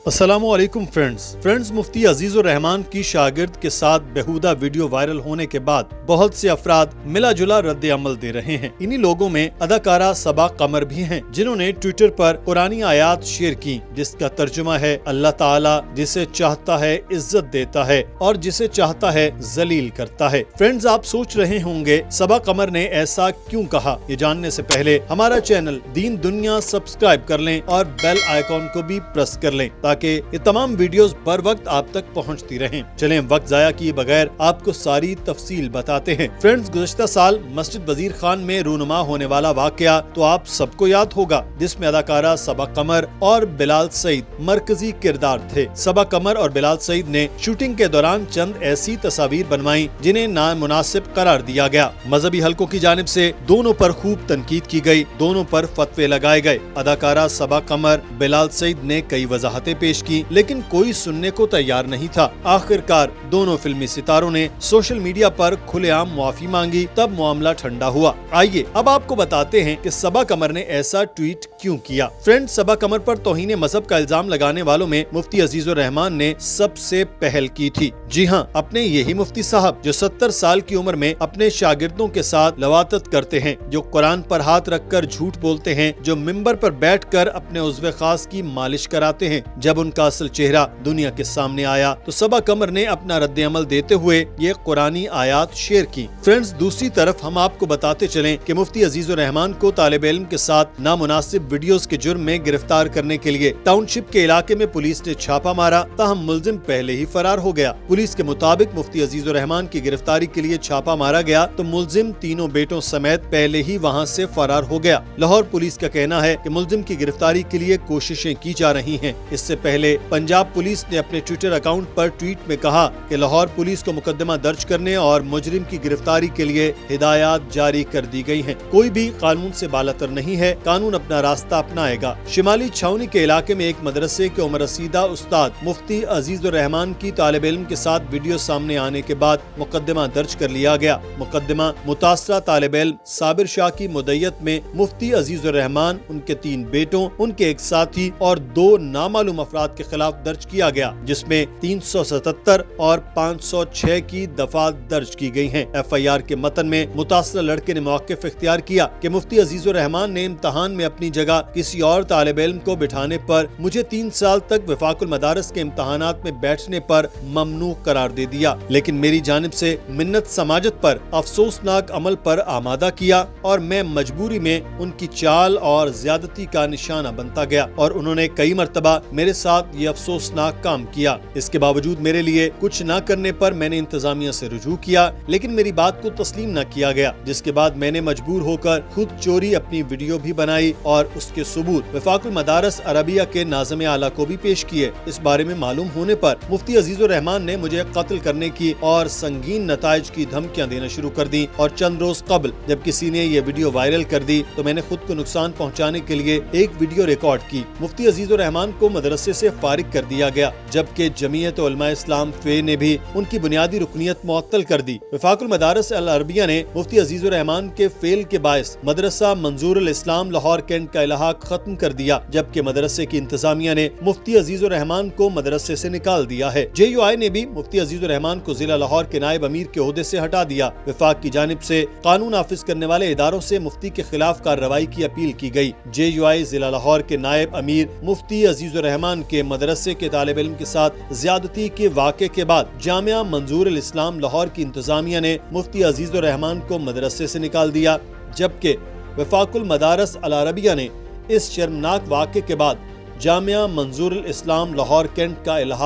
अस्सलामुअलैकुम फ्रेंड्स, मुफ्ती अजीजुर रहमान की शागिर्द के साथ बेहुदा वीडियो वायरल होने के बाद बहुत से अफराद मिला जुला रद्द अमल दे रहे हैं। इन्हीं लोगों में अदाकारा सबा कमर भी हैं, जिन्होंने ट्विटर पर कुरानी आयात शेयर की, जिसका तर्जुमा है अल्लाह ताला जिसे चाहता है इज्जत देता है और जिसे चाहता है जलील करता है। फ्रेंड्स, आप सोच रहे होंगे सबा कमर ने ऐसा क्यों कहा। ये जानने से पहले हमारा चैनल दीन दुनिया सब्सक्राइब कर लें और बेल आइकॉन को भी प्रेस कर लें ताकि ये तमाम वीडियोस बर वक्त आप तक पहुंचती रहें। चलें वक्त जाया किए बगैर आपको सारी तफसील बताते हैं। फ्रेंड्स, गुज़श्ता साल मस्जिद वजीर खान में रूनुमा होने वाला वाकया तो आप सबको याद होगा, जिसमें अदाकारा सबा कमर और बिलाल सईद मरकजी किरदार थे। सबा कमर और बिलाल सईद ने शूटिंग के दौरान चंद ऐसी तस्वीर बनवाई जिन्हें नामुनासिब करार दिया गया। मजहबी हलकों की जानिब से दोनों पर खूब तनकीद की गई, दोनों पर फतवे लगाए गए। अदाकारा सबा कमर बिलाल सईद ने कई वजाहतें पेश की, लेकिन कोई सुनने को तैयार नहीं था। आखिरकार दोनों फिल्मी सितारों ने सोशल मीडिया पर खुलेआम मुआफी मांगी, तब मामला ठंडा हुआ। आइए अब आपको बताते हैं कि सबा कमर ने ऐसा ट्वीट क्यों किया। फ्रेंड, सबा कमर पर तौहीन मजहब का इल्जाम लगाने वालों में मुफ्ती अजीजुर रहमान ने सबसे पहल की थी। जी हाँ, अपने यही मुफ्ती साहब जो 70 साल की उम्र में अपने शागिर्दों के साथ लवातत करते हैं, जो कुरान पर हाथ रखकर झूठ बोलते हैं, जो मिंबर पर बैठकर अपने उज़्वे खास की मालिश कराते हैं। जब उनका असल चेहरा दुनिया के सामने आया तो सबा कमर ने अपना रद्द अमल देते हुए ये कुरानी आयात शेयर की। फ्रेंड्स, दूसरी तरफ हम आपको बताते चलें कि मुफ्ती अजीजुर रहमान को तालिब इल्म के साथ नामुनासिब वीडियोस के जुर्म में गिरफ्तार करने के लिए टाउनशिप के इलाके में पुलिस ने छापा मारा, ताहम मुलजिम पहले ही फरार हो गया। पुलिस के मुताबिक मुफ्ती अजीजुर रहमान की गिरफ्तारी के लिए छापा मारा गया तो मुलजिम तीनों बेटों समेत पहले ही वहाँ से फरार हो गया। लाहौर पुलिस का कहना है कि मुलजिम की गिरफ्तारी के लिए कोशिशें की जा रही हैं। इससे पहले पंजाब पुलिस ने अपने ट्विटर अकाउंट पर ट्वीट में कहा कि लाहौर पुलिस को मुकदमा दर्ज करने और मुजरिम की गिरफ्तारी के लिए हिदायत जारी कर दी गई हैं। कोई भी कानून से बालातर नहीं है, कानून अपना रास्ता अपनाएगा। शिमाली छावनी के इलाके में एक मदरसे के उम्र रसीदा उस्ताद मुफ्ती अजीजुर रहमान की तालिब इल्म के साथ वीडियो सामने आने के बाद मुकदमा दर्ज कर लिया गया। मुकदमा मुतासरा तालिब इल्म साबिर शाह की मुद्दत में मुफ्ती अजीजुर रहमान, उनके 3 बेटों, उनके एक साथी और 2 नामालूम अफराद के खिलाफ दर्ज किया गया, जिसमें 377 और 506 की दफा दर्ज की गई हैं। FIR के मतन में मुतासरा लड़के ने मौक़िफ़ इख्तियार किया कि मुफ्ती अजीजुर रहमान ने इम्तहान में अपनी जगह किसी और तालिब इल्म को बिठाने पर मुझे 3 साल तक वफाकुल मदारस के इम्तहानात में बैठने पर ममनू करार दे दिया, लेकिन मेरी जानिब से मिन्नत समाजत पर अफसोसनाक अमल पर आमादा किया और मैं मजबूरी में उनकी चाल और ज्यादती का निशाना बनता गया और उन्होंने कई मरतबा मेरे साथ ये अफसोसनाक काम किया। इसके बावजूद मेरे लिए कुछ न करने पर मैंने इंतजामिया से रुजू किया, लेकिन मेरी बात को तस्लीम न किया गया, जिसके बाद मैंने मजबूर होकर खुद चोरी अपनी वीडियो भी बनाई और उसके सबूत वफाकुल मदारस अरबिया के नाज़िम आला को भी पेश किए। इस बारे में मालूम होने पर मुफ्ती अजीजुर रहमान ने मुझे कत्ल करने की और संगीन नताइज की धमकियां देना शुरू कर दी और चंद रोज कबल जब किसी ने ये वीडियो वायरल कर दी तो मैंने खुद को नुकसान पहुँचाने के लिए एक वीडियो रिकॉर्ड की। मुफ्ती अजीजुर रहमान को मदरसे से फारिग कर दिया गया, जबकि जमीयत उलमा इस्लाम फे ने भी उनकी बुनियादी रुकनियत मुअत्तल कर दी। वफाकुल मदारस अल अरबिया ने मुफ्ती अजीजुर रहमान के फेल के बायस मदरसा मंजूरुल इस्लाम लाहौर कैंट का इलाहाक खत्म कर दिया, जबकि मदरसे की इंतजामिया ने मुफ्ती अजीजुर रहमान को मदरसे से निकाल दिया है। JUI ने भी मुफ्ती अजीजुर रहमान को जिला लाहौर के नायब अमीर के ओहदे से हटा दिया। वफाक की जानिब से कानून नाफिज करने वाले इदारों से मुफ्ती के खिलाफ कार्रवाई की अपील की गई। JUI जिला लाहौर के नायब अमीर मुफ्ती अजीजुर रहमान के मदरसे के तालिब इल्म के साथ ज्यादती के वाक़े के बाद जामिया मंजूरुल इस्लाम लाहौर की इंतजामिया ने मुफ्ती अजीजुर रहमान को मदरसे से निकाल दिया, जबकि वफाकुल मदारस अल अरबिया ने इस शर्मनाक वाक़े के बाद जामिया मंजूरुल इस्लाम लाहौर कैंट का इलाहाक